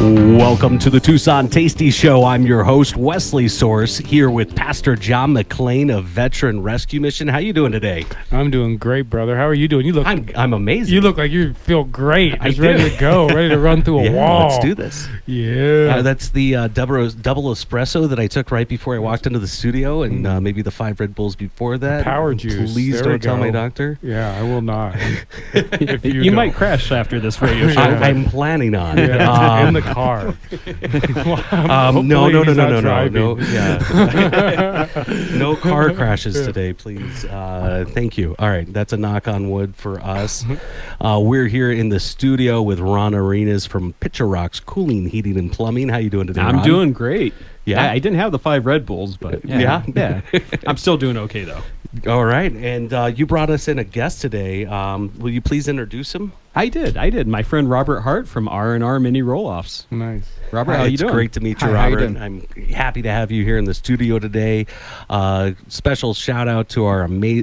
Welcome to the Tucson Tasty Show. I'm your host, Wesley Source, here with Pastor John McClain of Veteran Rescue Mission. How you doing today? I'm doing great, brother. How are you doing? You look. I'm amazing. You look like you feel great. I Just do. ready to go, ready to run through a wall. Let's do this. Yeah. That's the double espresso that I took right before I walked into the studio, and maybe the 5 Red Bulls before that. Power juice. Please There we don't tell go. my doctor. Yeah, I will not. If You don't. might crash after this radio show. I'm planning on. Yeah, in the car. No. Hopefully he's not driving. No car crashes today, please. Thank you. All right, that's a knock on wood for us. We're here in the studio with Ron Arenas from Picture Rocks Cooling, Heating, and Plumbing. How you doing today, I'm Ron? doing great. Yeah? I didn't have the 5 Red Bulls, but yeah. I'm still doing okay, though. All right, and you brought us in a guest today. Will you please introduce him? I did. My friend Robert Hart from R&R Mini Roll-Offs. Nice. Robert, how you doing? It's great to meet you, Hi, how you Robert. doing? I'm happy to have you here in the studio today. Special shout out to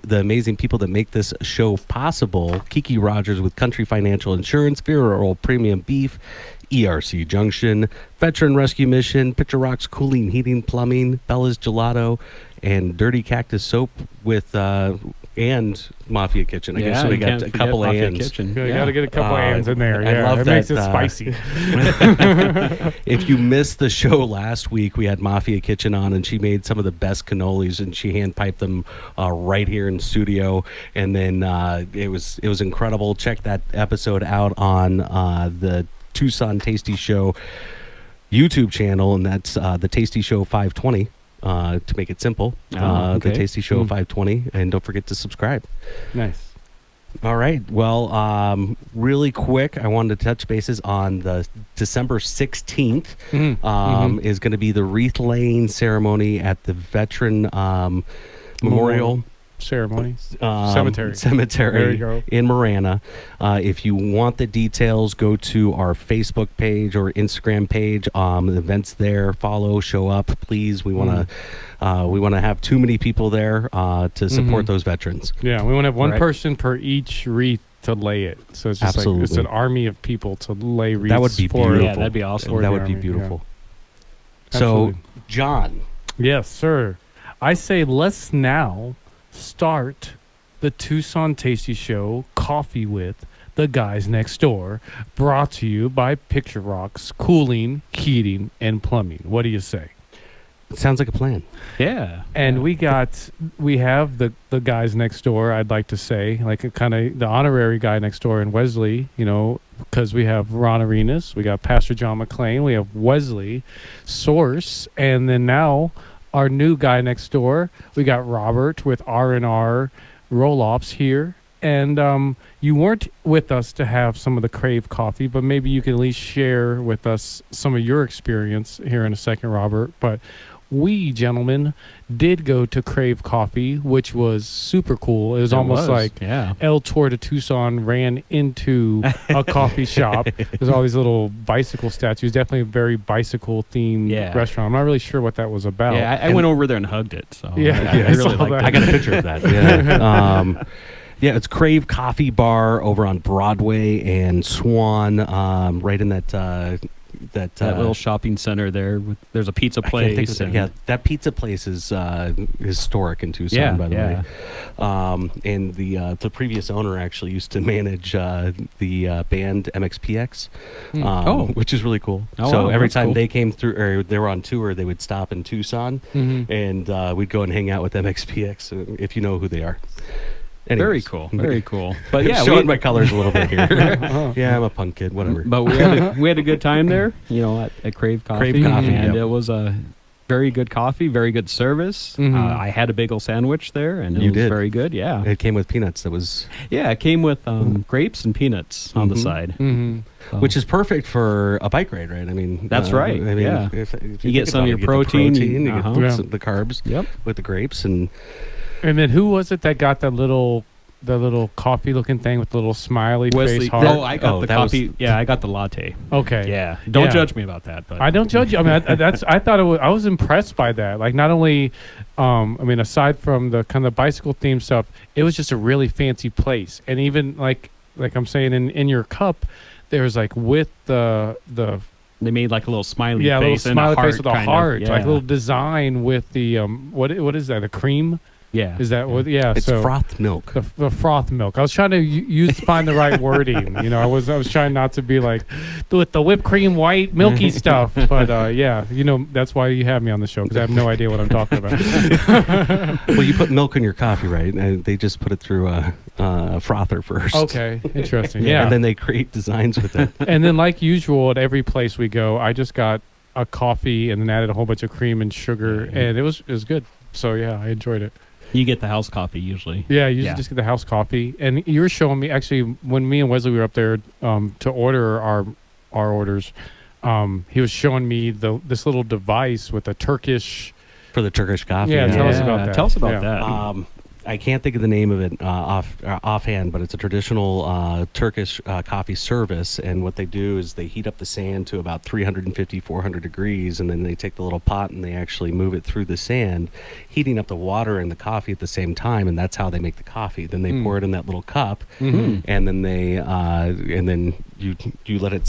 the amazing people that make this show possible. Kiki Rogers with Country Financial Insurance, Federal Premium Beef, ERC Junction, Veteran Rescue Mission, Picture Rocks Cooling, Heating, Plumbing, Bella's Gelato, and Dirty Cactus Soap with and Mafia Kitchen. I guess so we you got can't a forget couple Mafia ands. Kitchen. You got to get a couple hands in there. I Yeah, love it makes that, it spicy. If you missed the show last week, we had Mafia Kitchen on, and she made some of the best cannolis, and she hand piped them right here in studio. And then it was incredible. Check that episode out on the Tucson Tasty Show YouTube channel, and that's the Tasty Show 520. To make it simple, okay. The Tasty Show 520, and don't forget to subscribe. Nice. All right. Well, really quick, I wanted to touch bases on the December 16th. Is going to be the wreath laying ceremony at the Veteran Memorial Ceremony. Cemetery. There you go. In Marana. If you want the details, go to our Facebook page or Instagram page. The events there. Follow, show up, please. We want to have too many people there to support those veterans. Yeah, we want to have one Right. person per each wreath to lay it. So it's just Absolutely. like it's an army of people to lay wreaths. That would be for beautiful. Yeah, that'd be awesome. For That the would be army, beautiful. yeah. So, Absolutely. John. Yes, sir. I say let's now start the Tucson Tasty Show Coffee with the Guys Next Door, brought to you by Picture Rocks Cooling, Heating, and Plumbing. What do you say? Sounds like a plan. Yeah. And we have the guys next door, I'd like to say, like a kind of the honorary guy next door in Wesley, because we have Ron Arenas, we got Pastor John McClain, we have Wesley Source, and then now our new guy next door, we got Robert with R&R Roll-Offs here. And you weren't with us to have some of the Crave coffee, but maybe you can at least share with us some of your experience here in a second, Robert. But we, gentlemen, did go to Crave Coffee, which was super cool. It was almost like El Tour de Tucson ran into a coffee shop. There's all these little bicycle statues. Definitely a very bicycle-themed restaurant. I'm not really sure what that was about. Yeah, I went over there and hugged it. So Yeah, I I really saw liked that. it. I got a picture of that. Yeah. Yeah, it's Crave Coffee Bar over on Broadway and Swan, right in that Little shopping center there. There's a pizza place. Yeah, that pizza place is historic in Tucson, by the way. And the previous owner actually used to manage the band MXPX, which is really cool. So every time they came through, or they were on tour, they would stop in Tucson, and we'd go and hang out with MXPX, if you know who they are. Anyways. Very cool. Very cool. But I'm showing my colors a little bit here. Yeah, I'm a punk kid, whatever. But we had a good time there, at Crave Coffee. Crave Coffee, and yep. it was a very good coffee, very good service. I had a bagel sandwich there, and it was very good. Yeah, it came with peanuts. That was it came with grapes and peanuts on the side, which is perfect for a bike ride, right? I mean, that's right. I mean, yeah, if you get some of your protein, you get the carbs. Yep. With the grapes And then who was it that got the little coffee-looking thing with the little smiley face heart? I got the coffee. I got the latte. Okay. Yeah. Don't judge me about that. But I don't judge you. I mean, I was impressed by that. Like, not only, aside from the kind of bicycle themed stuff, it was just a really fancy place. And even like I'm saying in your cup, there's like with the They made like a little smiley Yeah, a little face and smiley a heart face with a kind of, heart, yeah. like a little design with the what is that? A cream? Yeah. Is that what? Yeah, It's so frothed milk. the froth milk. I was trying to find the right wording. I was trying not to be like with the whipped cream, white, milky stuff. But yeah, that's why you have me on the show because I have no idea what I'm talking about. Well, you put milk in your coffee, right? And they just put it through a frother first. Okay, interesting. Yeah, And then they create designs with it. and then like usual at every place we go, I just got a coffee and then added a whole bunch of cream and sugar, and it was good. So yeah, I enjoyed it. You get the house coffee usually. Yeah, you just get the house coffee. And you were showing me, actually, when me and Wesley were up there to order our orders, he was showing me this little device with a Turkish... For the Turkish coffee. Yeah, tell us about that. Tell us about Yeah. that. I can't think of the name of it offhand, but it's a traditional Turkish coffee service. And what they do is they heat up the sand to about 350, 400 degrees, and then they take the little pot and they actually move it through the sand, heating up the water and the coffee at the same time, and that's how they make the coffee. Then they pour it in that little cup, and then they you let it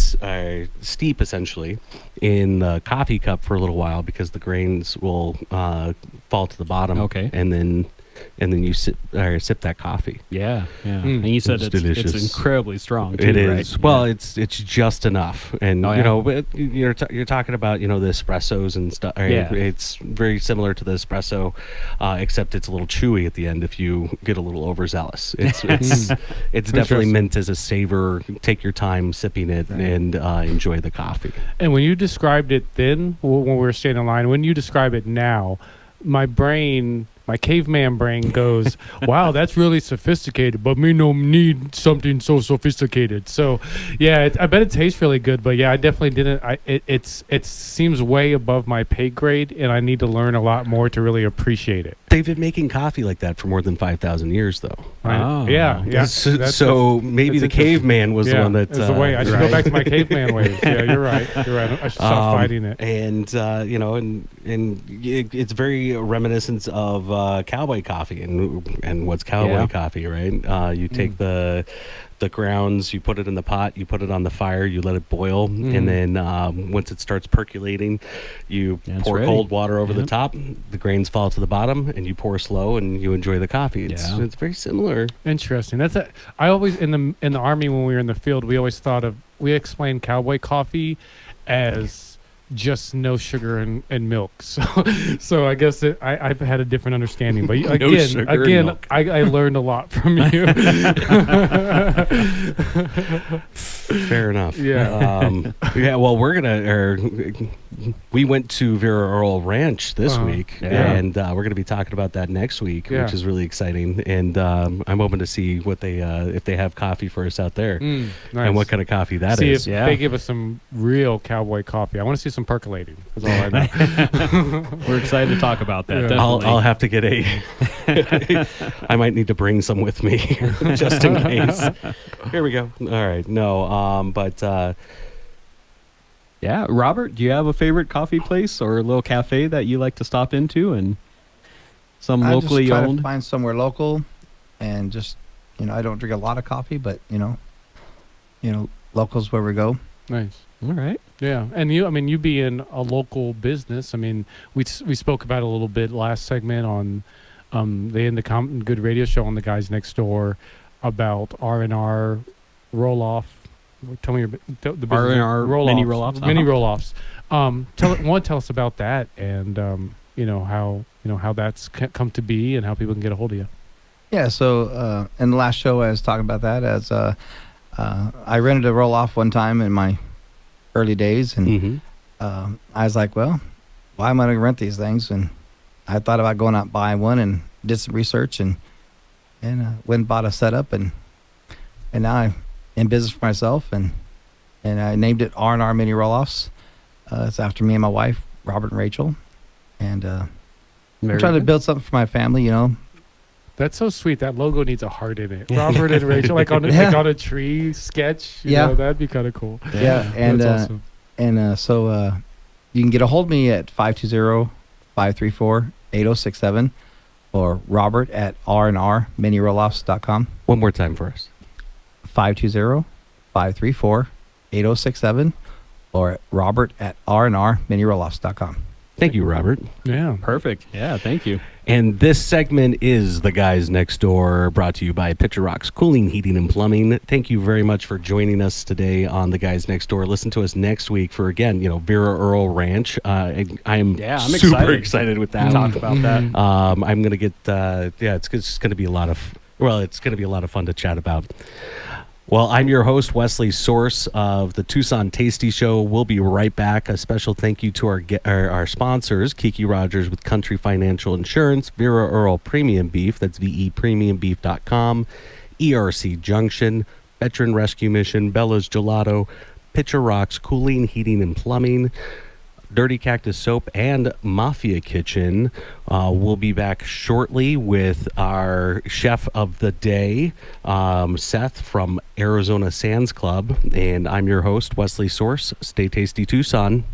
steep essentially in the coffee cup for a little while because the grains will fall to the bottom. Okay. And then you sip that coffee. Yeah. And you said It's it's delicious. incredibly strong too, It is. right? Well, it's just enough, and Oh, yeah. but you're talking about the espressos and stuff. Yeah. It's very similar to the espresso, except it's a little chewy at the end if you get a little overzealous. It's definitely Interesting. meant as a savor. Take your time sipping it and enjoy the coffee. And when you described it then, when we were standing in line, when you describe it now, my caveman brain goes, wow, that's really sophisticated, but me no need something so sophisticated. So, yeah, I bet it tastes really good, but yeah, I definitely didn't. It seems way above my pay grade, and I need to learn a lot more to really appreciate it. They've been making coffee like that for more than 5,000 years, though. Oh. Yeah. So maybe the that's caveman was the one that. That's the way I should go back to my caveman ways. Yeah, you're right. I should stop fighting it. And it's very reminiscent of cowboy coffee, and what's cowboy coffee, right? You take the grounds, you put it in the pot, you put it on the fire, you let it boil, and then once it starts percolating, you pour cold water over the top. The grains fall to the bottom, and you pour slow, and you enjoy the coffee. It's very similar. Interesting. I always in the Army when we were in the field, we explained cowboy coffee as just no sugar and milk. So I guess I've had a different understanding. But again, milk. I learned a lot from you. Fair enough. Yeah. Well, we went to Vera Earl Ranch this week, and we're gonna be talking about that next week, which is really exciting. And I'm hoping to see what if they have coffee for us out there, Nice. and what kind of coffee that See is. if they give us some real cowboy coffee. I want to see some percolating. That's all I know. We're excited to talk about that. Yeah. Definitely. I'll have to get I might need to bring some with me just in case. Here we go. All right. No, but Yeah, Robert, do you have a favorite coffee place or a little cafe that you like to stop into, and some I locally just try owned? to find somewhere local, and just I don't drink a lot of coffee, but local's where we go. Nice. All right. Yeah, and you being a local business, we spoke about it a little bit last segment on the In the Good radio show on the Guys Next Door about R&R roll-off. Tell me the business. R&R mini roll-offs. Mini roll-offs. Tell us about that, and how that's come to be, and how people can get a hold of you. Yeah. So in the last show, I was talking about that as I rented a roll-off one time in my early days, and I was like, well, why am I going to rent these things? And I thought about going out and buying one, and did some research, and went and bought a setup, and now I'm in business for myself, and I named it R&R Mini Roll-Offs. It's after me and my wife, Robert and Rachel, and I'm trying to build something for my family, That's so sweet. That logo needs a heart in it. Robert and Rachel, like on a tree sketch. That'd be kind of cool. Yeah, and that's awesome. so you can get a hold of me at 520-534-8067 or Robert at rnrminirolloffs.com. one more time for us. 520-534-8067 or Robert at rnrminirolloffs.com. Thank you, Robert. Yeah. Perfect. Yeah, thank you. And this segment is The Guys Next Door, brought to you by Picture Rock's Cooling, Heating, and Plumbing. Thank you very much for joining us today on The Guys Next Door. Listen to us next week for, again, Vera Earl Ranch. I'm super excited with that. Talk about that. I'm going to get, it's going to be a lot of fun to chat about. Well, I'm your host, Wesley Source of the Tucson Tasty Show. We'll be right back. A special thank you to our sponsors, Kiki Rogers with Country Financial Insurance, Vera Earl Premium Beef, that's vepremiumbeef.com, ERC Junction, Veteran Rescue Mission, Bella's Gelato, Picture Rocks Cooling, Heating, and Plumbing, Dirty Cactus Soap, and Mafia Kitchen. We'll be back shortly with our chef of the day, Seth from Arizona Sands Club. And I'm your host, Wesley Source. Stay tasty, Tucson.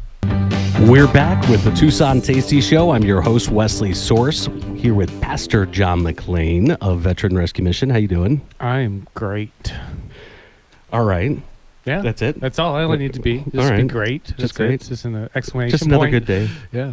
We're back with the Tucson Tasty Show. I'm your host, Wesley Source, here with Pastor John McClain of Veteran Rescue Mission. How you doing? I'm great. All right. Yeah, that's it. That's all I need to be. Just be great. Just great. It's just an exclamation Just another point. good day. Yeah.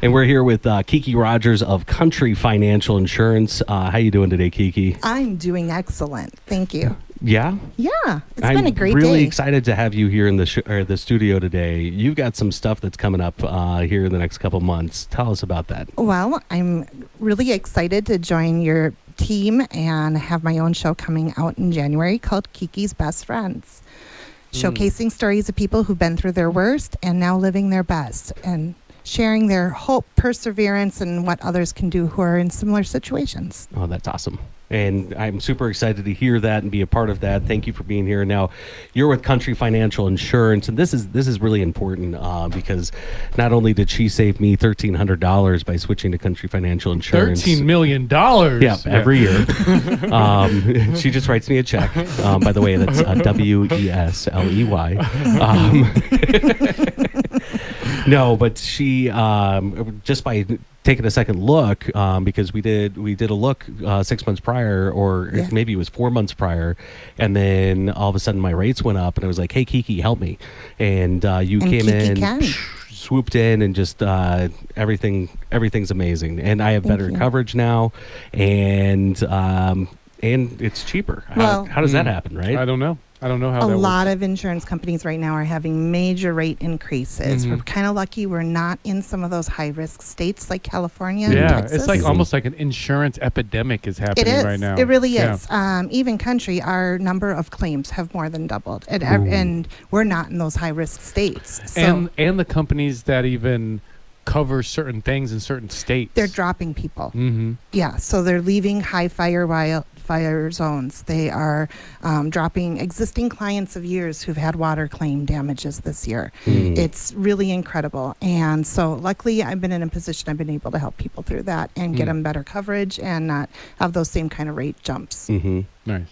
And we're here with Kiki Rogers of Country Financial Insurance. How you doing today, Kiki? I'm doing excellent. Thank you. Yeah? Yeah, it's been a great day. I'm really excited to have you here in the studio today. You've got some stuff that's coming up here in the next couple months. Tell us about that. Well, I'm really excited to join your team and have my own show coming out in January called Kiki's Best Friends, showcasing stories of people who've been through their worst and now living their best and sharing their hope, perseverance, and what others can do who are in similar situations. Oh, that's awesome. And I'm super excited to hear that and be a part of that. Thank you for being here. Now, you're with Country Financial Insurance, and this is really important because not only did she save me $1,300 by switching to Country Financial Insurance, $13 million. Yeah, every year. She just writes me a check. By the way, that's WESLEY. No, but she just by taking a second look, because we did a look 6 months prior, or maybe it was 4 months prior, and then all of a sudden my rates went up, and I was like, "Hey, Kiki, help me!" And you came Kiki in, swooped in, and just everything's amazing. And I have better coverage now, and it's cheaper. Well, how does that happen, right? I don't know how that works. A lot of insurance companies right now are having major rate increases. We're kind of lucky we're not in some of those high-risk states like California and Texas. It's like almost like an insurance epidemic is happening right now. It really is. Even country, our number of claims have more than doubled. And we're not in those high-risk states. So and the companies that even cover certain things in certain states, they're dropping people. Yeah, so they're leaving high fire zones. They are dropping existing clients of yours who've had water claim damages this year. It's really incredible. And so luckily I've been in a position I've been able to help people through that and get them better coverage and not have those same kind of rate jumps. Nice.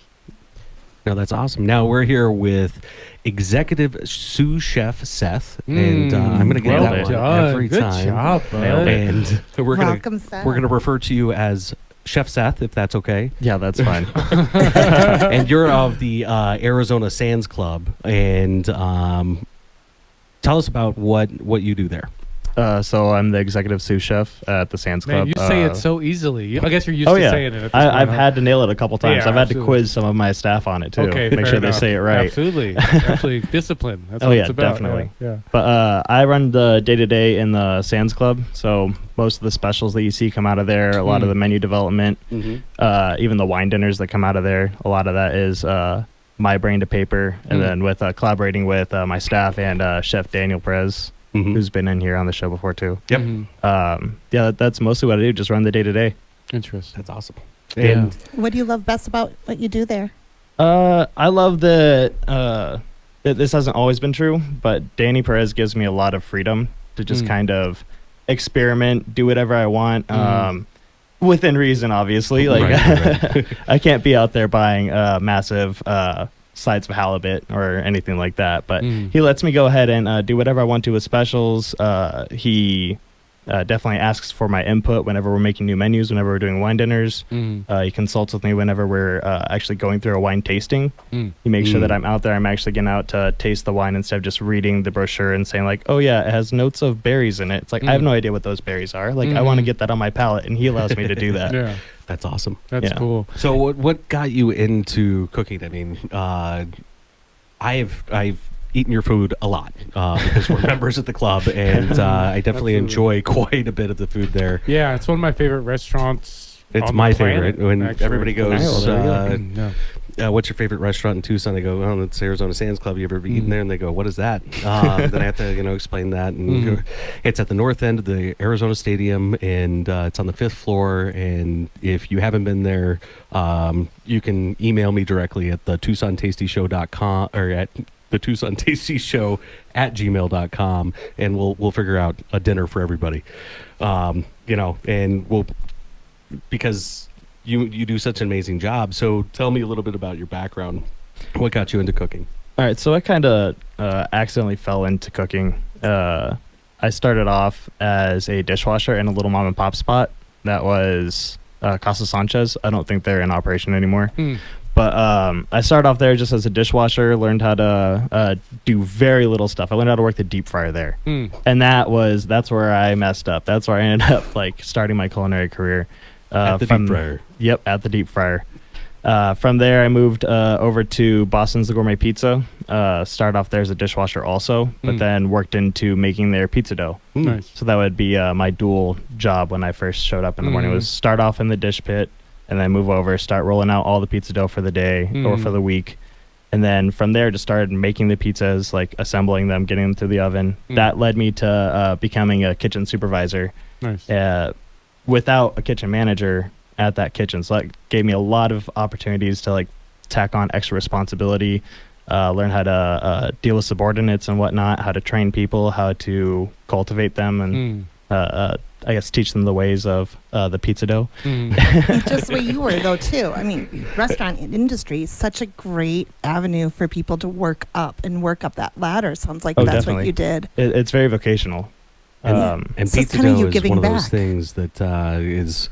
No, that's awesome. Now we're here with executive sous chef Seth, and I'm going to get that one every time. Good job, bud. And we're Welcome, Seth. going to refer to you as Chef Seth, if that's okay. Yeah, that's fine. And you're of the Arizona Sands Club, and tell us about what you do there. So I'm the executive sous chef at the Sands Club. Man, you say it so easily. I guess you're used to saying it. I've had to nail it a couple times. Yeah, I've had to quiz some of my staff on it too. Okay, make sure they say it right. Absolutely. Discipline. That's what it's about. Definitely. Yeah. But I run the day-to-day in the Sands Club, so most of the specials that you see come out of there. A lot of the menu development, even the wine dinners that come out of there. A lot of that is my brain to paper, and then with collaborating with my staff and Chef Daniel Perez. Who's been in here on the show before too. Yep. That's mostly what I do. Just run the day to day. Interesting. That's awesome. And What do you love best about what you do there? I love that this hasn't always been true, but Danny Perez gives me a lot of freedom to just kind of experiment, do whatever I want, within reason, obviously. Like Right. I can't be out there buying massive sides of halibut or anything like that, but he lets me go ahead and do whatever I want to with specials. He definitely asks for my input whenever we're making new menus, whenever we're doing wine dinners. He consults with me whenever we're actually going through a wine tasting. He makes sure that I'm out there. I'm actually getting out to taste the wine instead of just reading the brochure and saying like, oh yeah, it has notes of berries in it. It's like, I have no idea what those berries are. Like, I want to get that on my palate, and he allows me to do that. Yeah. That's awesome. That's cool. So what got you into cooking? I mean, I've eaten your food a lot because we're members of the club, and I definitely enjoy quite a bit of the food there. Yeah, it's one of my favorite restaurants. It's on my the planet, favorite. When actually. everybody goes, Yeah. what's your favorite restaurant in Tucson? I go, oh, it's Arizona Sands Club. You ever eaten there? And they go, what is that? Then I have to, explain that. And go, it's at the north end of the Arizona Stadium, and it's on the 5th floor. And if you haven't been there, you can email me directly at the TucsonTastyShow.com or at the Tucson Tasty Show at gmail.com, and we'll figure out a dinner for everybody. And we'll, because you do such an amazing job. So tell me a little bit about your background. What got you into cooking? All right, so I kind of accidentally fell into cooking. I started off as a dishwasher in a little mom and pop spot that was Casa Sanchez. I don't think they're in operation anymore. But I started off there just as a dishwasher, learned how to do very little stuff. I learned how to work the deep fryer there. And that's where I messed up. That's where I ended up starting my culinary career. At the deep fryer. Yep, at the deep fryer. From there, I moved over to Boston's The Gourmet Pizza. Started off there as a dishwasher also, but then worked into making their pizza dough. Nice. So that would be my dual job when I first showed up in the morning, was start off in the dish pit and then move over, start rolling out all the pizza dough for the day or for the week. And then from there, just started making the pizzas, assembling them, getting them through the oven. That led me to becoming a kitchen supervisor. Nice. Without a kitchen manager at that kitchen. So that gave me a lot of opportunities to tack on extra responsibility, learn how to deal with subordinates and whatnot, how to train people, how to cultivate them, and I guess teach them the ways of the pizza dough. Just the way you were, though, too. I mean, restaurant industry is such a great avenue for people to work up that ladder. Sounds like that's definitely what you did. It's very vocational. And So it's pizza kinda dough you is giving one of those back. things that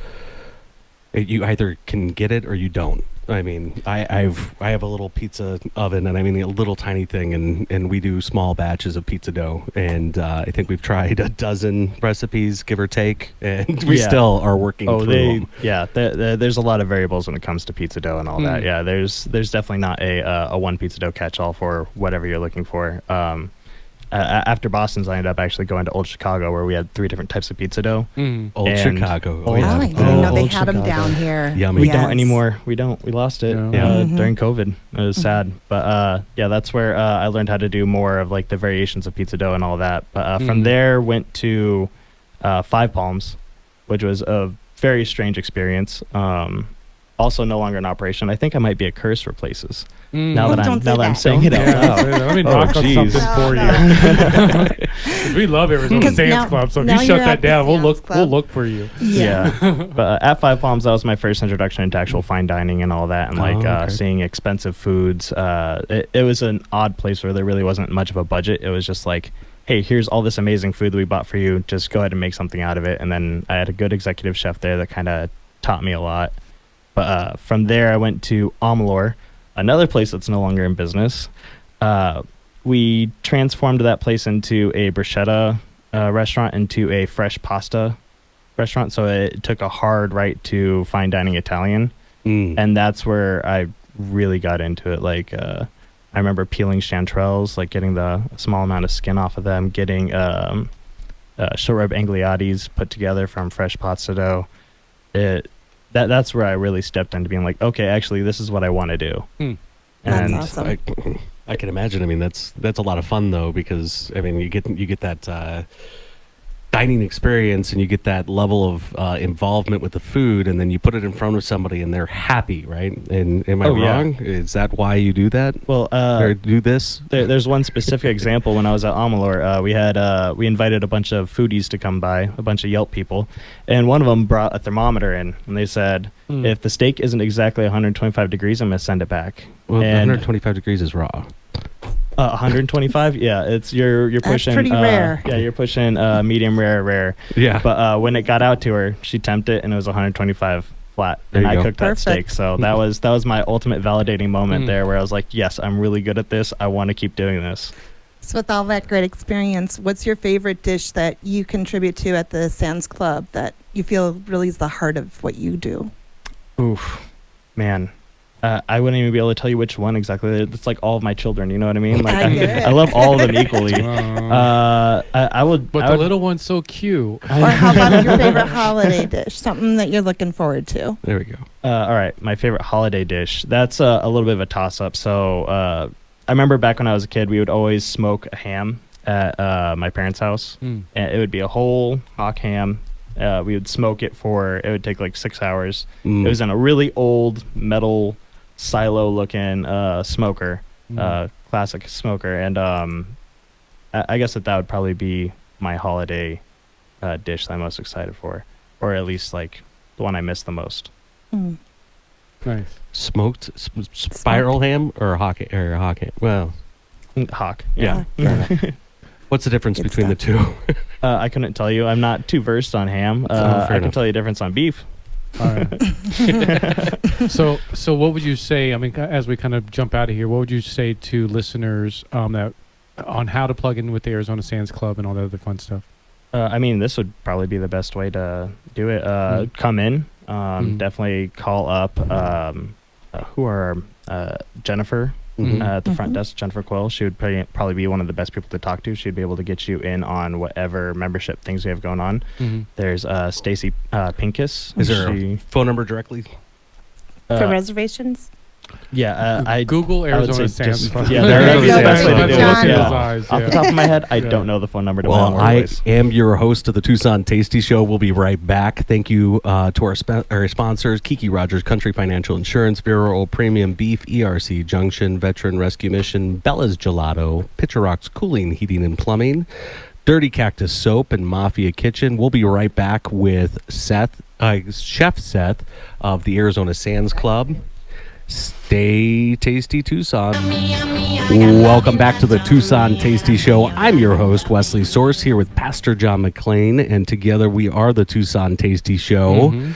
you either can get it or you don't. I mean, I have a little pizza oven, and I mean a little tiny thing, and we do small batches of pizza dough, and I think we've tried a dozen recipes, give or take, and we still are working through them. Yeah, there's a lot of variables when it comes to pizza dough and all that. Yeah, there's definitely not a one pizza dough catch-all for whatever you're looking for. After Boston's, I ended up actually going to Old Chicago, where we had 3 different types of pizza dough. Old Chicago. Oh, I didn't know they Old had them Chicago. down here. Yummy. We don't anymore. We don't. We lost it during COVID. It was sad. But that's where I learned how to do more of the variations of pizza dough and all that. But from there, went to Five Palms, which was a very strange experience. Also no longer in operation. I think I might be a curse for places. Now that I'm saying it out loud. Let me knock on something for you. We love Arizona Dance Club, so if you shut that down, we'll look for you. Yeah. But at Five Palms, that was my first introduction into actual fine dining and all that, and seeing expensive foods. It was an odd place where there really wasn't much of a budget. It was just hey, here's all this amazing food that we bought for you. Just go ahead and make something out of it. And then I had a good executive chef there that kind of taught me a lot. But from there, I went to Amalur, another place that's no longer in business. We transformed that place into a bruschetta restaurant, into a fresh pasta restaurant. So it took a hard right to fine dining Italian. And that's where I really got into it. I remember peeling chanterelles, getting the small amount of skin off of them, getting short rib angliatis put together from fresh pasta dough. That's where I really stepped into being okay, actually, this is what I want to do. That's And awesome. I can imagine. I mean, that's a lot of fun though, because I mean, you get that dining experience, and you get that level of involvement with the food, and then you put it in front of somebody, and they're happy, right? And am I wrong? Is that why you do that? Well, or do this? There's one specific example. When I was at Amalur, we invited a bunch of foodies to come by, a bunch of Yelp people, and one of them brought a thermometer in, and they said, if the steak isn't exactly 125 degrees, I'm going to send it back. Well, and 125 degrees is raw. 125. Yeah, it's you're pushing. pretty rare. Yeah, you're pushing medium rare. Yeah. But when it got out to her, she temped it and it was 125 flat, There and you I go. cooked that steak. So that was my ultimate validating moment there, where I was like, yes, I'm really good at this. I want to keep doing this. So with all that great experience, what's your favorite dish that you contribute to at the Sands Club that you feel really is the heart of what you do? Oof, man. I wouldn't even be able to tell you which one exactly. It's like all of my children, you know what I mean? Like I get it. I love all of them equally. I would. But I the would, little one's so cute. Or how about your favorite holiday dish? Something that you're looking forward to. There we go. all right, my favorite holiday dish. That's a little bit of a toss-up. So I remember back when I was a kid, we would always smoke a ham at my parents' house, and it would be a whole hawk ham. We would smoke it it would take like 6 hours. It was in a really old metal silo looking smoker, classic smoker, and I guess that would probably be my holiday dish that I'm most excited for, or at least like the one I miss the most. Nice. Smoked spiral ham or hawk ham? Well, Hawk. yeah. What's the difference Good between stuff. the two? I couldn't tell you. I'm not too versed on ham. I can enough. tell you the difference on beef. All right. So what would you say? I mean, as we kind of jump out of here, what would you say to listeners that on how to plug in with the Arizona Sands Club and all that other fun stuff? I mean, this would probably be the best way to do it. Come in. Definitely call up. Who are Jennifer at the front desk? Jennifer Quill. She would probably be one of the best people to talk to. She'd be able to get you in on whatever membership things we have going on. There's Stacy Pincus. Is there a phone number directly? For reservations? Yeah, I Google I would Arizona say Sands just- Club. yeah, that'd be the best way to do it. John. Yeah. Off the top of my head, I don't know the phone number to Well, Mount I Waterways. am your host of the Tucson Tasty Show. We'll be right back. Thank you to our sponsors, Kiki Rogers, Country Financial Insurance, Bureau, Premium Beef, ERC Junction, Veteran Rescue Mission, Bella's Gelato, Pitcher Rocks Cooling, Heating and Plumbing, Dirty Cactus Soap, and Mafia Kitchen. We'll be right back with Chef Seth of the Arizona Sands Club. Stay tasty, Tucson. Welcome back to the Tucson Tasty Show. I'm your host, Wesley Source, here with Pastor John McClain, and together we are the Tucson Tasty Show.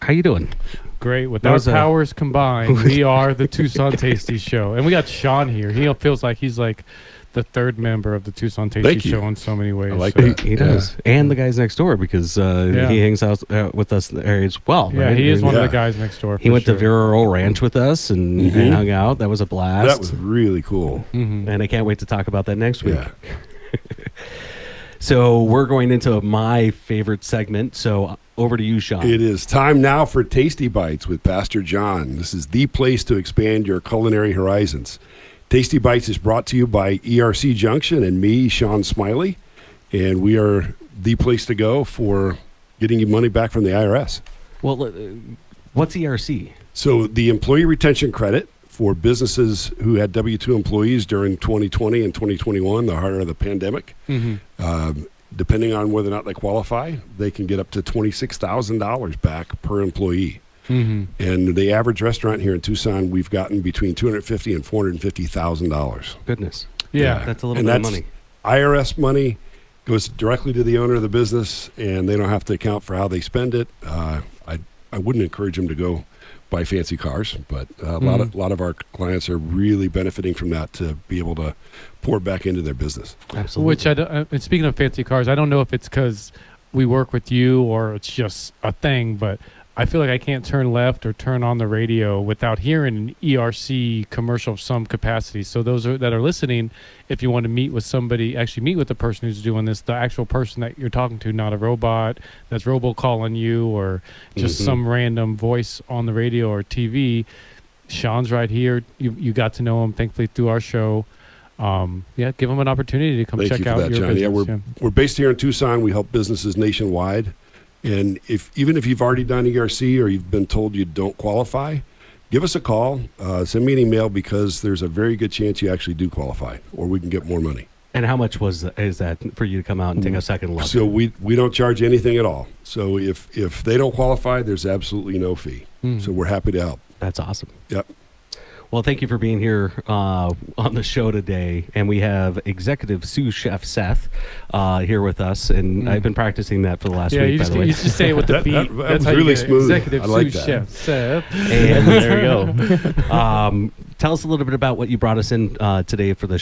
How you doing? Great. With our powers combined, we are the Tucson Tasty Show. And we got Sean here. He feels like he's like the third member of the Tucson Tasty Show in so many ways. I like so. that. He does. And the guys next door, because he hangs out with us there as well. Yeah, right? he is one of the guys next door. He went to Vero Ranch with us and hung out. That was a blast. That was really cool. And I can't wait to talk about that next week. Yeah. So we're going into my favorite segment. So over to you, Sean. It is time now for Tasty Bites with Pastor John. This is the place to expand your culinary horizons. Tasty Bites is brought to you by ERC Junction and me, Sean Smiley, and we are the place to go for getting you money back from the IRS. Well, what's ERC? So the Employee Retention Credit for businesses who had W-2 employees during 2020 and 2021, the heart of the pandemic. Depending on whether or not they qualify, they can get up to $26,000 back per employee. And the average restaurant here in Tucson, we've gotten between $250,000 and $450,000. Goodness. Yeah. That's a little bit of money. IRS money goes directly to the owner of the business, and they don't have to account for how they spend it. I wouldn't encourage them to go buy fancy cars, but a lot of our clients are really benefiting from that to be able to pour back into their business. Absolutely. Which and speaking of fancy cars, I don't know if it's because we work with you or it's just a thing, but I feel like I can't turn left or turn on the radio without hearing an ERC commercial of some capacity. So those that are listening, if you want to meet with somebody, actually meet with the person who's doing this, the actual person that you're talking to, not a robot that's robocalling you or just some random voice on the radio or TV. Sean's right here. You got to know him, thankfully, through our show. Give them an opportunity to come Thank check you for out that, your John. business. Yeah, we're based here in Tucson. We help businesses nationwide. And even if you've already done ERC or you've been told you don't qualify, give us a call, send me an email, because there's a very good chance you actually do qualify, or we can get more money. And how much is that for you to come out and take a second look? So we don't charge anything at all. So if they don't qualify, there's absolutely no fee. So we're happy to help. That's awesome. Yep. Well, thank you for being here on the show today. And we have Executive Sous Chef Seth here with us. And I've been practicing that for the last week, by the way. You just say it with the beat. That That's was how you really get it. smooth. Executive I like Sous that. Chef Seth. And There we go. tell us a little bit about what you brought us in today for the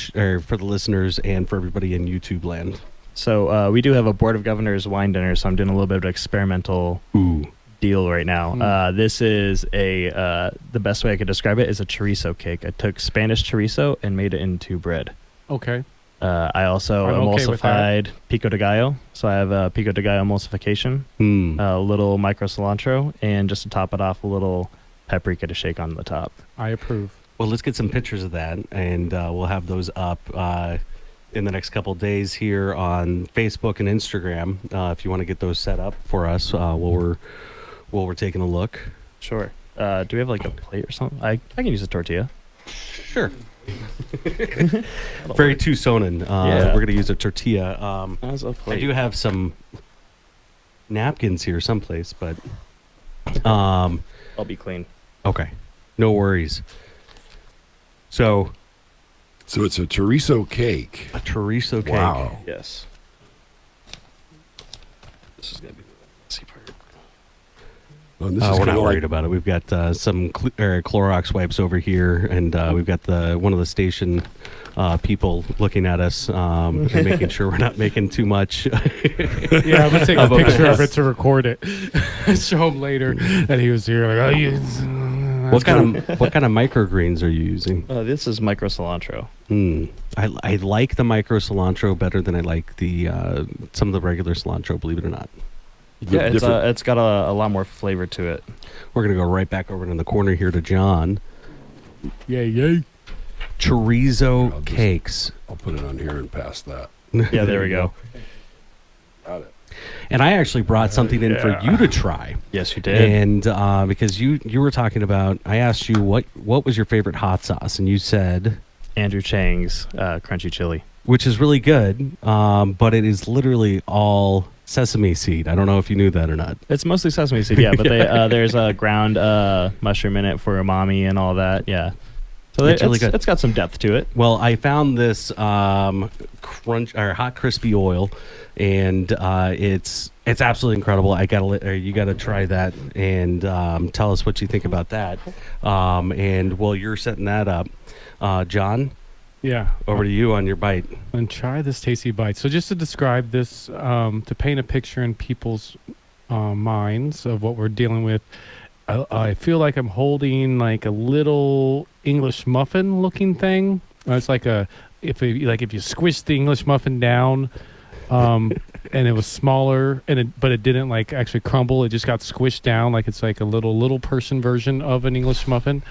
for the listeners and for everybody in YouTube land. So we do have a Board of Governors wine dinner, so I'm doing a little bit of experimental deal right now. This is the best way I could describe it is a chorizo cake. I took Spanish chorizo and made it into bread. Okay. I also I'm okay with emulsified pico de gallo, so I have a pico de gallo emulsification, a little micro cilantro, and just to top it off, a little paprika to shake on the top. I approve. Well, let's get some pictures of that, and we'll have those up in the next couple of days here on Facebook and Instagram. If you want to get those set up for us while we're taking a look. Sure. Do we have like a plate or something? I can use a tortilla. Sure. Very Tucsonan. Yeah. We're going to use a tortilla. As a I plate. do have some napkins here someplace, but I'll be clean. okay, no worries. So So it's a chorizo cake. a chorizo cake. Wow. Yes. This is gonna be the messy part. And this is We're kinda not like- worried about it. We've got some Clorox wipes over here, and we've got one of the station people looking at us and making sure we're not making too much. Yeah, I'm gonna take a Of a picture of mess. it to record it. Show him later that he was here. Like, What kind of microgreens are you using? This is micro cilantro. I like the micro cilantro better than I like the some of the regular cilantro. Believe it or not. Yeah, different- it's got a lot more flavor to it. We're gonna go right back over in the corner here to John. yay. Chorizo I'll just- cakes. I'll put it on here and pass that. Yeah, there we go. Got it. And I actually brought something in for you to try. Yes, you did. And because you were talking about, I asked you what was your favorite hot sauce, and you said, Andrew Chang's crunchy chili. which is really good, but it is literally all sesame seed. I don't know if you knew that or not. It's mostly sesame seed, yeah, but there's a ground mushroom in it for umami and all that, yeah. So It's really good. It's got some depth to it. Well, I found this crunch or hot crispy oil, and it's absolutely incredible. You gotta try that and tell us what you think about that. And while you're setting that up, John, Yeah. over to you on your bite. And try this tasty bite. So just to describe this, to paint a picture in people's minds of what we're dealing with, I feel like I'm holding like a little English muffin looking thing. It's like if you squish the English muffin down, and it was smaller, but it didn't like actually crumble. It just got squished down, like it's like a little person version of an English muffin.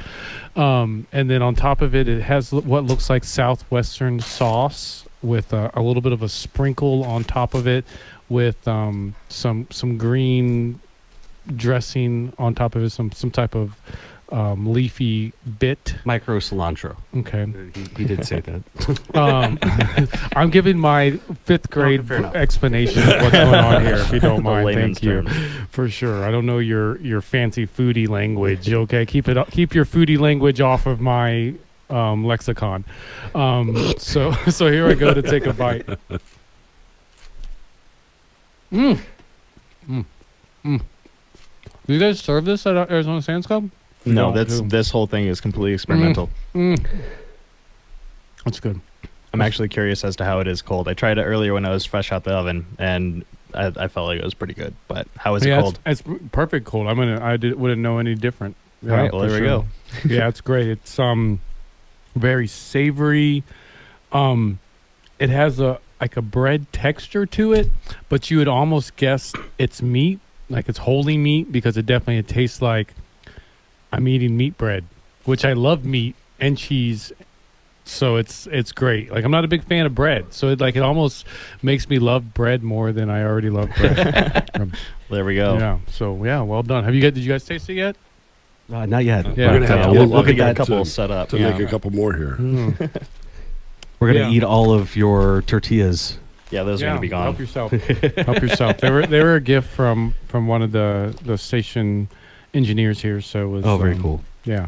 And then on top of it, it has what looks like southwestern sauce with a little bit of a sprinkle on top of it, with some green dressing on top of it, some type of leafy bit. Micro cilantro. Okay. He did say that. I'm giving my fifth grade fair enough. explanation of what's going on here, if you don't The mind. layman's Thank you. term. For sure. I don't know your fancy foodie language. Okay, keep your foodie language off of my lexicon. So here I go to take a bite. Do you guys serve this at Arizona Sands Club? No, No, this whole thing is completely experimental. That's good. I'm actually curious as to how it is cold. I tried it earlier when I was fresh out the oven, and I felt like it was pretty good. But how is it Yeah, cold? it's perfect cold. Wouldn't know any different. All right, well, for there we go. Yeah, it's great. It's very savory. It has a bread texture to it, but you would almost guess it's meat, like it's holy meat, because it definitely tastes like I'm eating meat bread, which I love meat and cheese. So it's great. Like, I'm not a big fan of bread, so it almost makes me love bread more than I already love bread. There we go. Yeah. So yeah, well done. Did you guys taste it yet? Not yet. Yeah. We're gonna have to we'll, get- we'll get get a that couple to- set up. To Yeah. make a couple more here. We're gonna Yeah. eat all of your tortillas. Yeah, those are gonna be gone. Help yourself. Help yourself. They were a gift from one of the station engineers here. So it was. Oh, very cool. Yeah.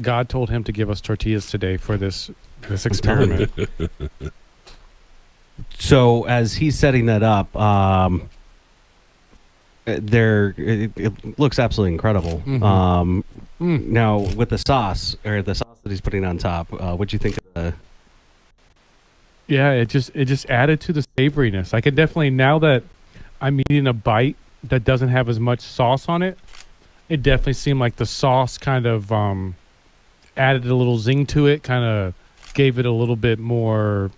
God told him to give us tortillas today for this experiment. So as he's setting that up, it looks absolutely incredible. Now with the sauce that he's putting on top, what'd you think of the? Yeah, it just added to the savoriness. I could definitely, now that I'm eating a bite that doesn't have as much sauce on it, it definitely seemed like the sauce kind of added a little zing to it, kind of gave it a little bit more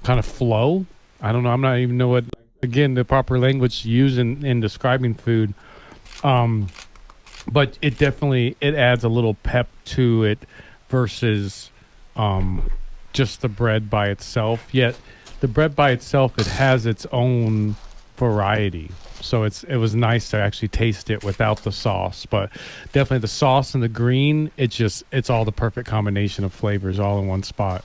kind of flow. I don't know. I'm not even know what, again, the proper language to use in describing food. But it definitely, it adds a little pep to it versus just the bread by itself. Yet the bread by itself, it has its own variety. So it was nice to actually taste it without the sauce. But definitely the sauce and the green, it's all the perfect combination of flavors all in one spot.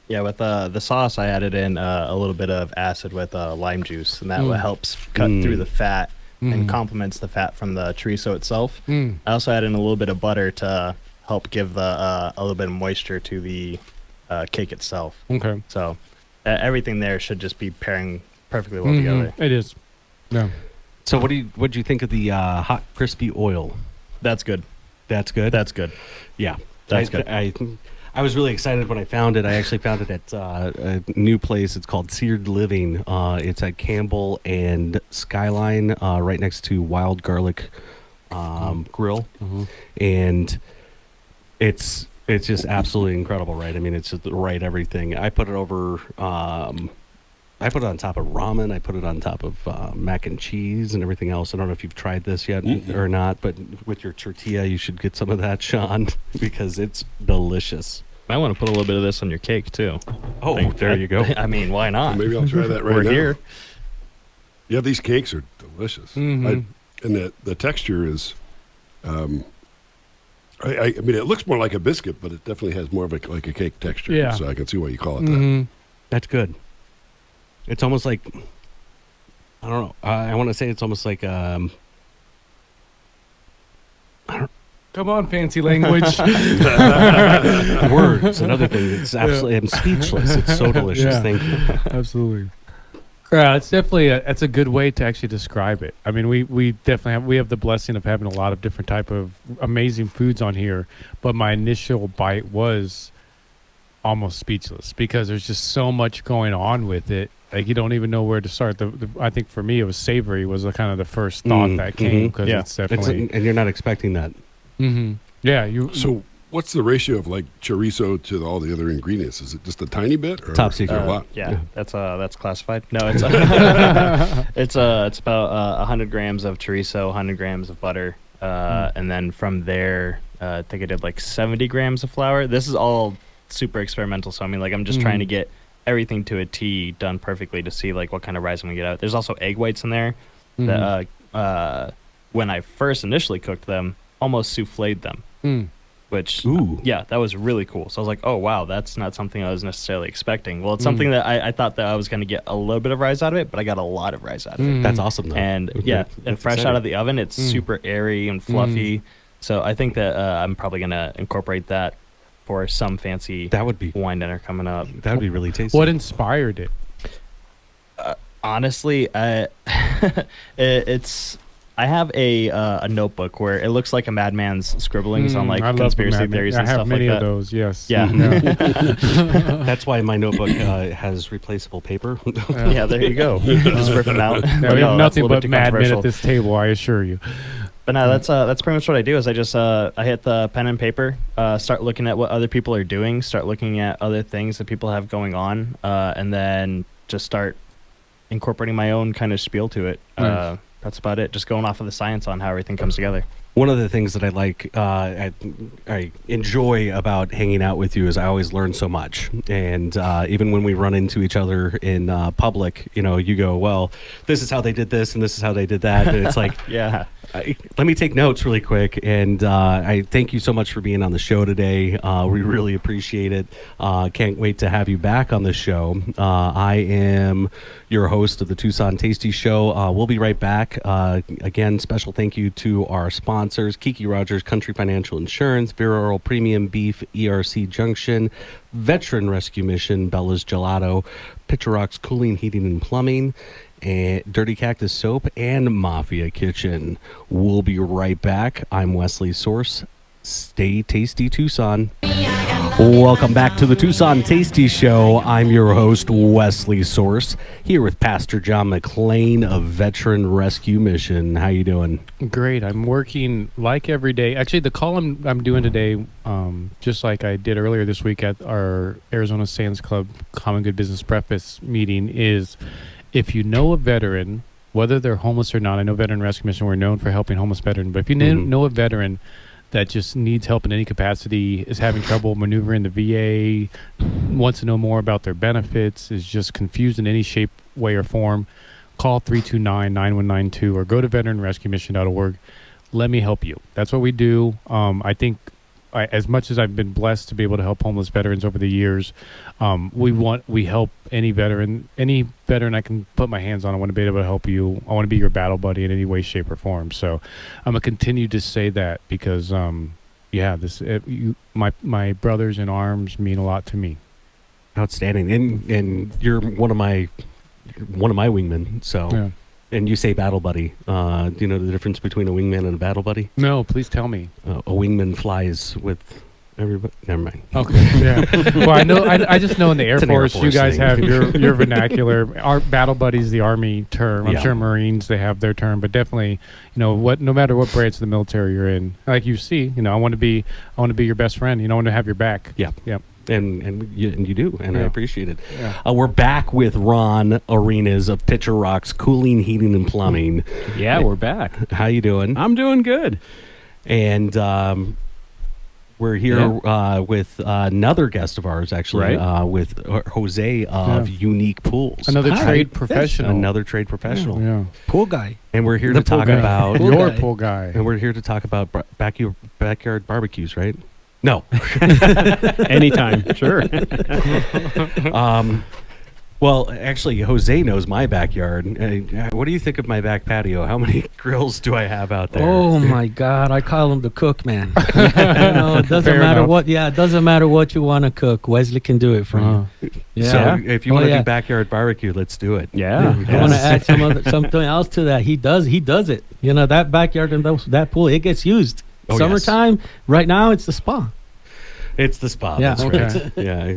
Yeah, with the sauce, I added in a little bit of acid with lime juice, and that helps cut through the fat and complements the fat from the chorizo itself. I also added in a little bit of butter to help give a little bit of moisture to the cake itself. Okay. So everything there should just be pairing perfectly well together. It is. Yeah. So what'd you think of the hot crispy oil? That's good. That's good. That's good. Yeah, That's good. I was really excited when I found it. I actually found it at a new place. It's called Seared Living. It's at Campbell and Skyline, right next to Wild Garlic Grill, and it's just absolutely incredible, right? I mean, it's just the right everything. I put it over. I put it on top of ramen. I put it on top of mac and cheese and everything else. I don't know if you've tried this yet or not, but with your tortilla, you should get some of that, Sean, because it's delicious. I want to put a little bit of this on your cake, too. Oh, there you go. I mean, why not? Maybe I'll try that right We're now. here. Yeah, these cakes are delicious. And the texture is, I mean, it looks more like a biscuit, but it definitely has more of like a cake texture. Yeah. So I can see why you call it that. That's good. It's almost like, I don't know. I want to say it's almost like Come on, fancy language. words. Another thing. It's absolutely. I'm speechless. It's so delicious. Yeah. Thank you. Absolutely. Yeah, it's definitely that's a good way to actually describe it. I mean, we definitely have the blessing of having a lot of different type of amazing foods on here, but my initial bite was almost speechless because there's just so much going on with it. Like you don't even know where to start. I think for me, it was savory was the kind of the first thought that came because it's definitely and you're not expecting that. Yeah, So what's the ratio of like chorizo to all the other ingredients? Is it just a tiny bit? Or Top secret. a lot? Yeah, that's classified. No, it's it's about 100 grams of chorizo, 100 grams of butter, and then from there, I think I did like 70 grams of flour. This is all super experimental, so I mean, like I'm just trying to get everything to a T done perfectly to see like what kind of rice I'm gonna get out. There's also egg whites in there that when I first initially cooked them, almost souffled them. Which, yeah, that was really cool. So I was like, oh, wow, that's not something I was necessarily expecting. Well, it's something that I thought that I was going to get a little bit of rice out of it, but I got a lot of rice out of it. That's awesome, though. And, yeah, and fresh out of the oven, it's super airy and fluffy. So I think that I'm probably going to incorporate that for some fancy wine dinner coming up. That would be really tasty. What inspired it? Honestly, it's... I have a notebook where it looks like a madman's scribblings on like conspiracy theories and stuff like that. I have many of those, yes. Yeah. That's why my notebook has replaceable paper. Yeah, there you go. Just rip them out. No, we have nothing but madmen at this table, I assure you. But no, that's pretty much what I do. Is I just I hit the pen and paper, start looking at what other people are doing, start looking at other things that people have going on, and then just start incorporating my own kind of spiel to it. Nice. That's about it. Just going off of the science on how everything comes together. One of the things that I like, I enjoy about hanging out with you is I always learn so much. And even when we run into each other in public, you know, you go, well, this is how they did this and this is how they did that. And it's like, yeah. Let me take notes really quick. And I thank you so much for being on the show today. We really appreciate it. Can't wait to have you back on the show. I am your host of the Tucson Tasty Show. We'll be right back. Again, special thank you to our sponsor, sponsors: Kiki Rogers, Country Financial Insurance, Vera Earl Premium Beef, ERC Junction, Veteran Rescue Mission, Bella's Gelato, Picture Rocks Cooling, Heating, and Plumbing, and Dirty Cactus Soap, and Mafia Kitchen. We'll be right back. I'm Wesley Source. Stay tasty, Tucson. Welcome back to the Tucson Tasty Show. I'm your host, Wesley Source, here with Pastor John McClain of Veteran Rescue Mission. How you doing? Great. I'm working like every day. Actually, the call I'm doing today, just like I did earlier this week at our Arizona Sands Club Common Good Business Breakfast meeting, is if you know a veteran, whether they're homeless or not. I know Veteran Rescue Mission, we're known for helping homeless veterans, but if you know a veteran that just needs help in any capacity, is having trouble maneuvering the VA, wants to know more about their benefits, is just confused in any shape, way, or form, call 329-9192 or go to veteranrescuemission.org. Let me help you. That's what we do. I think as much as I've been blessed to be able to help homeless veterans over the years, we help any veteran I can put my hands on. I want to be able to help you. I want to be your battle buddy in any way, shape, or form. So I'm gonna continue to say that because my brothers in arms mean a lot to me. Outstanding. And you're one of my wingmen. So yeah. And you say battle buddy. Do you know the difference between a wingman and a battle buddy? No, please tell me. A wingman flies with everybody. Never mind. Okay. Yeah. Well, I know. I just know in the Air Force, you guys thing. Have your vernacular. Our battle buddy's the Army term. I'm sure Marines, they have their term, but definitely, no matter what branch of the military you're in, like you see, I want to be your best friend. I want to have your back. Yeah. Yeah. And you do, and I appreciate it. Yeah. We're back with Ron Arenas of Picture Rocks Cooling, Heating, and Plumbing. Yeah, we're back. How you doing? I'm doing good. And we're here with another guest of ours, actually, with Jose of Unique Pools. Another trade professional. Another trade professional. Yeah. Pool guy. And we're here to talk about your pool guy. And we're here to talk about backyard barbecues, right? No. Anytime. Sure. Well, actually, Jose knows my backyard. What do you think of my back patio? How many grills do I have out there? Oh my God! I call him the cook man. It doesn't matter what. Yeah, it doesn't matter what you want to cook. Wesley can do it for you. Yeah. So if you want to do backyard barbecue, let's do it. Yeah. I want to add something else to that. He does it. That backyard and that pool, it gets used. Oh, Summertime, right now it's the spa. It's the spa. Yeah. That's right. Yeah.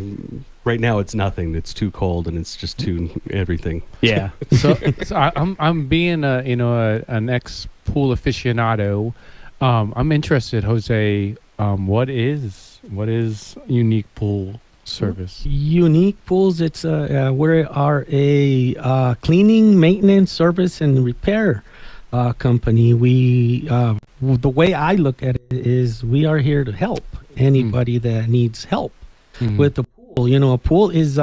Right now it's nothing. It's too cold and it's just too everything. Yeah. so I'm being an ex pool aficionado. I'm interested, Jose. What is Unique Pool Service? Unique Pools. It's we are a cleaning, maintenance, service, and repair company. We the way I look at it is we are here to help anybody that needs help with the pool. A pool is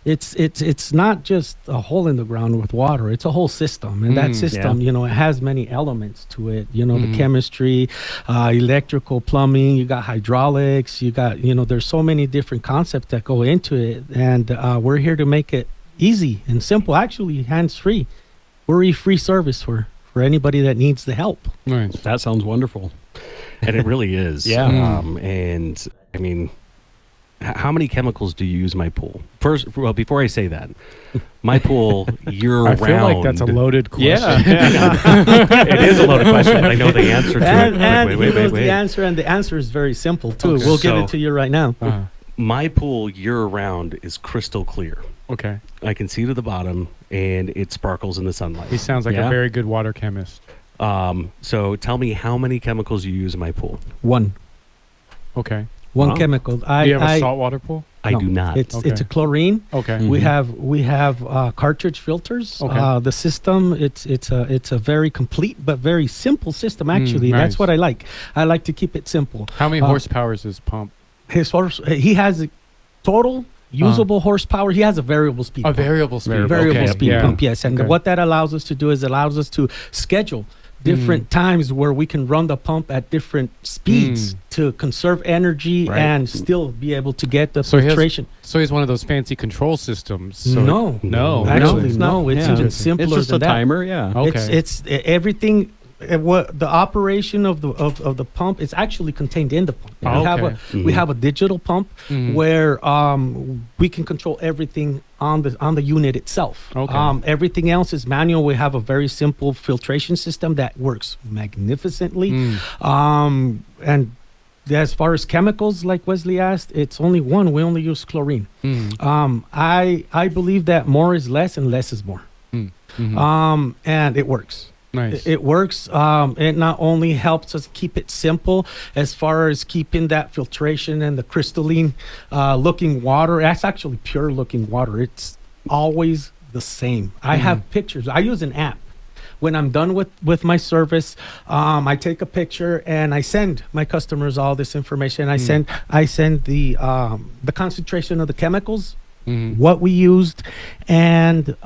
it's not just a hole in the ground with water. It's a whole system, and that system, it has many elements to it. The chemistry, electrical, plumbing. You got hydraulics. You got there's so many different concepts that go into it, and we're here to make it easy and simple. Actually, hands-free. We're a free service for anybody that needs the help. Right. That sounds wonderful. And it really is. Yeah. And I mean, how many chemicals do you use in my pool? Before I say that, my pool year-round. I feel like that's a loaded question. Yeah. It is a loaded question, but I know the answer to it. And wait. The answer, and the answer is very simple, too. Okay. We'll give it to you right now. My pool year-round is crystal clear. Okay. I can see to the bottom, and it sparkles in the sunlight. He sounds like a very good water chemist. So tell me how many chemicals you use in my pool. One. Okay. One chemical. Do you have a saltwater pool? I do not. It's a chlorine. Okay. We have cartridge filters. Okay. The system it's a very complete but very simple system. Actually, nice. That's what I like. I like to keep it simple. How many horsepower is his pump? He has a total usable horsepower. He has a variable speed. Variable speed. Variable speed pump. Yes, and what that allows us to do is allows us to schedule different times where we can run the pump at different speeds to conserve energy and still be able to get the filtration. So he's one of those fancy control systems. So no. No. Actually, no. It's even simpler It's just than a that. timer, yeah. Okay. It's everything. what the operation of the pump is actually contained in the pump. Oh, We have a digital pump where we can control everything on the unit itself. Okay. Everything else is manual. We have a very simple filtration system that works magnificently. And as far as chemicals, like Wesley asked, it's only one. We only use chlorine. I believe that more is less and less is more. And it works. Nice. It works. It not only helps us keep it simple as far as keeping that filtration and the crystalline looking water. That's actually pure looking water. It's always the same. I have pictures. I use an app. When I'm done with my service, I take a picture and I send my customers all this information. I send the concentration of the chemicals, what we used, and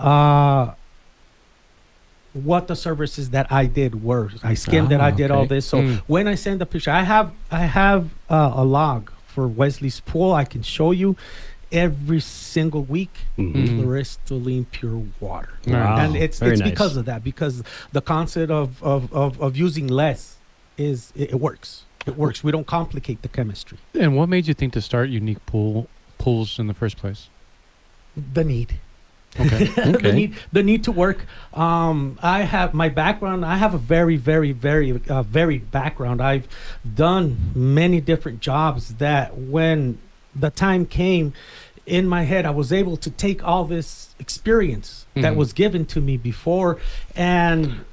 what the services that I did were. I skimmed that I did all this. So when I send the picture, I have a log for Wesley's pool. I can show you every single week crystalline pure water. Wow. And it's Very nice. because of that, because the concept of using less is it works. It works. We don't complicate the chemistry. And what made you think to start Unique Pools in the first place? The need. Okay. the need to work. I have my background. I have a very varied background. I've done many different jobs that when the time came in my head, I was able to take all this experience that was given to me before and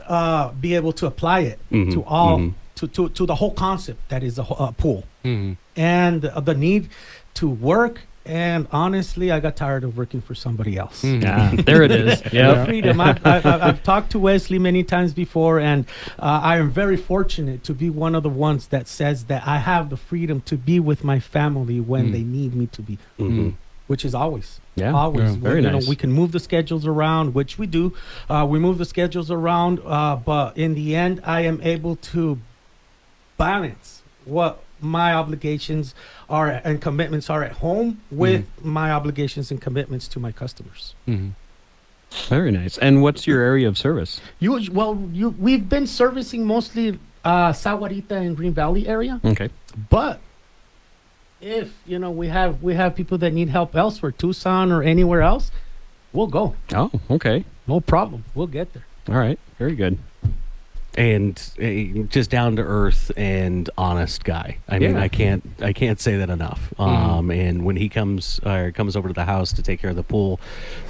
be able to apply it to all to the whole concept that is a pool and the need to work. And honestly, I got tired of working for somebody else. Yeah, there it is. The freedom. I've talked to Wesley many times before, and I am very fortunate to be one of the ones that says that I have the freedom to be with my family when they need me to be, which is always. Always. Yeah, very nice. We can move the schedules around, which we do. We move the schedules around, but in the end, I am able to balance what my obligations are and commitments are at home with my obligations and commitments to my customers. Very nice. And what's your area of service? We've been servicing mostly Sahuarita and Green Valley area. Okay. But if we have people that need help elsewhere, Tucson or anywhere else, we'll go. Oh, okay. No problem. We'll get there. All right. Very good. And just down to earth and honest guy. I mean, I can't say that enough. And when he comes over to the house to take care of the pool,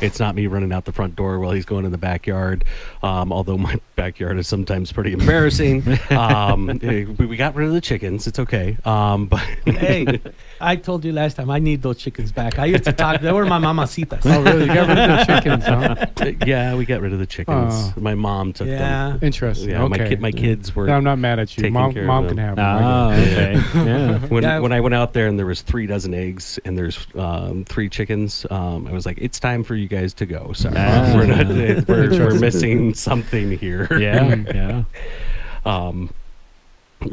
it's not me running out the front door while he's going in the backyard. Although my backyard is sometimes pretty embarrassing. We got rid of the chickens. It's okay. But hey, I told you last time I need those chickens back. I used to talk. They were my mamacitas. Oh, really? You got rid of the chickens, huh? yeah, we got rid of the chickens. My mom took them. Interesting. Yeah, okay. My kids were. No, I'm not mad at you. Mom can have them. Oh, okay. Yeah. When I went out there and there was 3 dozen eggs and there's 3 chickens, I was like, it's time for you guys to go. Sorry, we're missing something here. Yeah.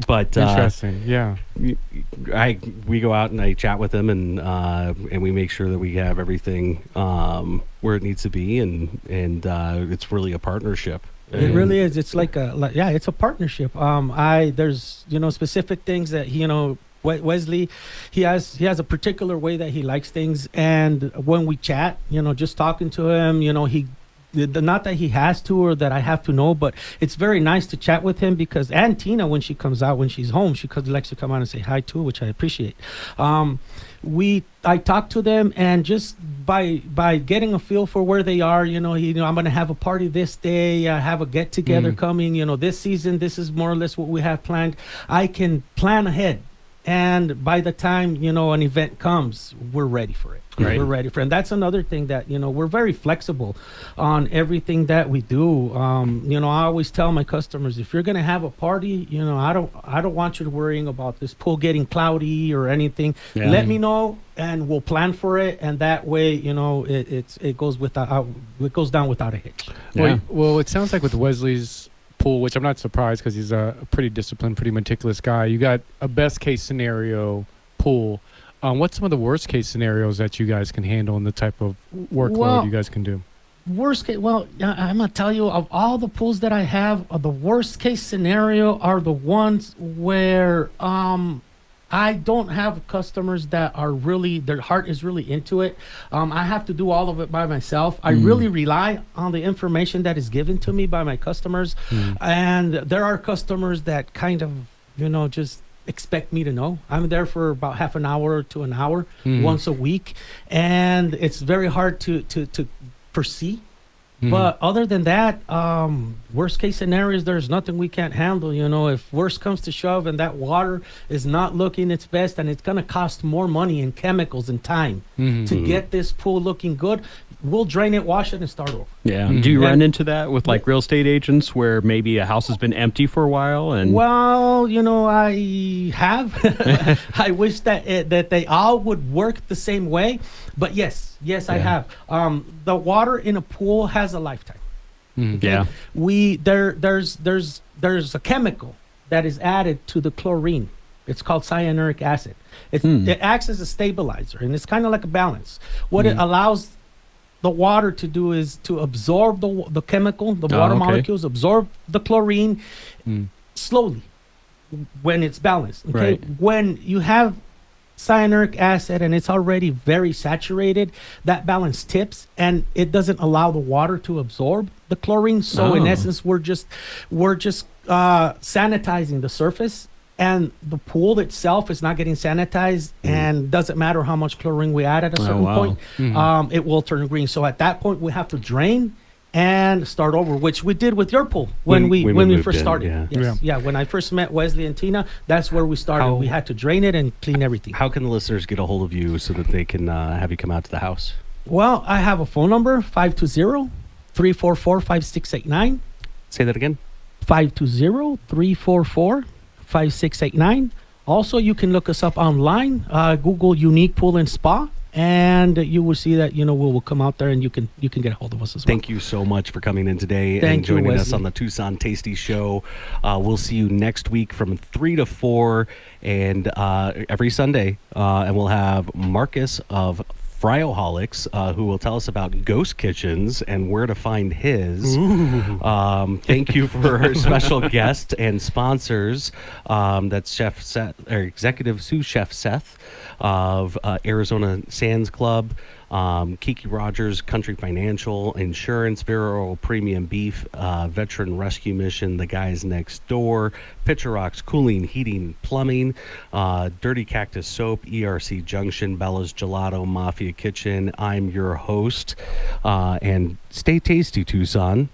But interesting. Yeah. We go out and I chat with them and we make sure that we have everything where it needs to be and it's really a partnership. It really is. It's it's a partnership. There's specific things that Wesley, he has a particular way that he likes things, and when we chat, just talking to him, not that he has to or that I have to know, but it's very nice to chat with him because, and Tina, when she comes out, when she's home, she likes to come out and say hi too, which I appreciate. I talk to them, and just by getting a feel for where they are, I'm going to have a party this day, I have a get together coming, this season, this is more or less what we have planned. I can plan ahead. And by the time, an event comes, we're ready for it. Right. We're ready for it. And that's another thing that, we're very flexible on everything that we do. I always tell my customers, if you're going to have a party, I don't want you to worrying about this pool getting cloudy or anything. Yeah. Let me know and we'll plan for it. And that way, it goes down without a hitch. Yeah. Well, it sounds like with Wesley's pool, which I'm not surprised because he's a pretty disciplined, pretty meticulous guy. You got a best case scenario pool. What's some of the worst case scenarios that you guys can handle and the type of workload you guys can do? Worst case, well, I'm gonna tell you, of all the pools that I have, the worst case scenario are the ones where I don't have customers that are really, their heart is really into it. I have to do all of it by myself. I really rely on the information that is given to me by my customers, and there are customers that kind of, just expect me to know. I'm there for about half an hour to an hour once a week, and it's very hard to foresee. But other than that, worst case scenarios, there's nothing we can't handle. If worst comes to shove and that water is not looking its best, and it's going to cost more money in chemicals and time to get this pool looking good, we'll drain it, wash it, and start over. Yeah. Do you run into that with like real estate agents where maybe a house has been empty for a while? And well, I have. I wish that they all would work the same way, but yes, I have. The water in a pool has a lifetime. Yeah. There's a chemical that is added to the chlorine. It's called cyanuric acid. It acts as a stabilizer, and it's kind of like a balance. What it allows the water to do is to absorb the chemical, the water molecules, absorb the chlorine slowly when it's balanced. Okay, Right. When you have cyanuric acid and it's already very saturated, that balance tips and it doesn't allow the water to absorb the chlorine. So in essence, we're just sanitizing the surface, and the pool itself is not getting sanitized, and doesn't matter how much chlorine we add at a certain point, it will turn green. So at that point, we have to drain and start over, which we did with your pool when we moved first in, started. yeah. Yes. Yeah, when I first met Wesley and Tina, that's where we started. We had to drain it and clean everything. How can the listeners get a hold of you so that they can have you come out to the house? Well, I have a phone number, 520-344-5689. Say that again. 520-344-5689. Also, you can look us up online, Google Unique Pool and Spa, and you will see that, we will come out there and you can get a hold of us as well. Thank you so much for coming in today Thank and you, joining us Wesley. on the Tucson Tasty Show. We'll see you next week from 3 to 4 and every Sunday. And we'll have Marcus of Fryoholics, who will tell us about ghost kitchens and where to find his. Thank you for our special guest and sponsors. That's Chef Seth, or Executive Sous Chef Seth of Arizona Sands Club, Kiki Rogers, Country Financial, Insurance, Viral Premium Beef, Veteran Rescue Mission, The Guys Next Door, Pitcher Rocks Cooling, Heating, Plumbing, Dirty Cactus Soap, ERC Junction, Bella's Gelato, Mafia Kitchen. I'm your host, and stay tasty, Tucson.